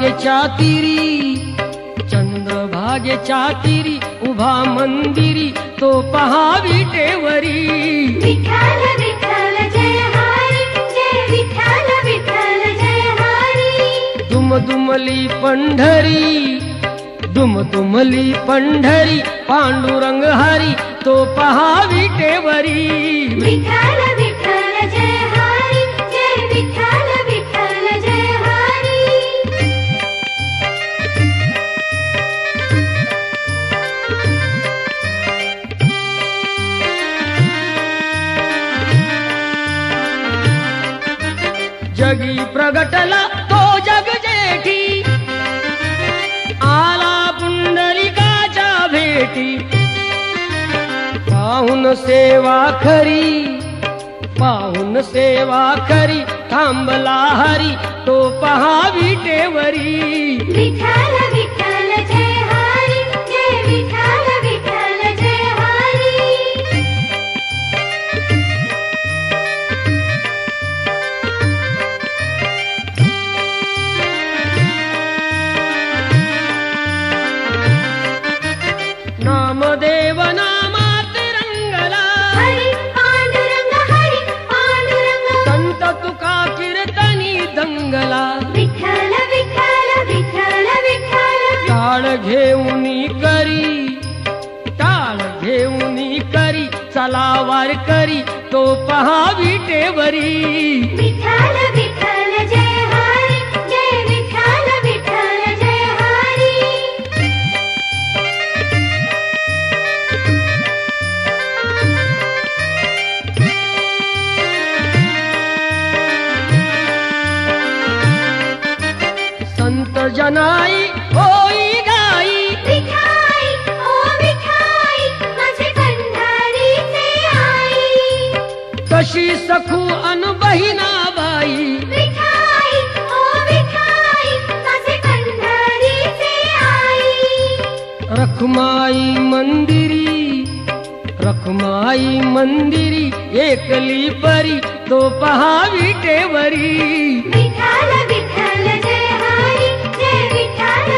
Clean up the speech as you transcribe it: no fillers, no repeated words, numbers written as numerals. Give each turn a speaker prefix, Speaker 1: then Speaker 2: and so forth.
Speaker 1: चंद्रभागेच्या तीरी, चंद्रभागेच्या तीरी उभा मंदिरी तो पहा विटेवरी।
Speaker 2: विठ्ठल विठ्ठल जय हरी, जय विठ्ठल विठ्ठल जय हरी।
Speaker 1: दुमदुमली पंढरी, दुमदुमली पंढरी पांडुरंग हरी तो पहा विटेवरी।
Speaker 2: विठ्ठल विठ्ठल जय हरी, जय विठ्ठल विठ्ठल जय हरी।
Speaker 1: जगी प्रगटला तो जग जेठी, आला पुंडलिकाच्या भेटी। पाहून सेवा खरी, पाहून सेवा खरी थांबला हरी तो पहा विटेवरी।
Speaker 2: विठ्ठल विठ्ठल जय हरी, जय विठ्ठल विठ्ठल जय हरी।
Speaker 1: नामदेव नामात रंगला,
Speaker 2: हरी पांडुरंग हरी पांडुरंग।
Speaker 1: संत तुका कीर्तनी दंगला।
Speaker 2: विठ्ठल विठ्ठल विठ्ठल विठ्ठल।
Speaker 1: टाळ घेऊनी करी, टाळ घेऊनी करी चला वार करी तो पहा विटेवरी।
Speaker 2: विठ्ठल विठ्ठल जय हरी, जय विठ्ठल विठ्ठल जय हरी।
Speaker 1: संत जनाई होई गाई,
Speaker 2: विठाई ओ विठाई माझे पंढरीचे आई।
Speaker 1: कशी सखू अन बहिणाबाई।
Speaker 2: विठाई ओ विठाई माझे पंढरीचे आई।
Speaker 1: रखमाई मंदिरी, रखमाई मंदिरी एकली परी तो पहा विटेवरी।
Speaker 2: विठ्ठल विठ्ठल जय हरी, जय विठ्ठल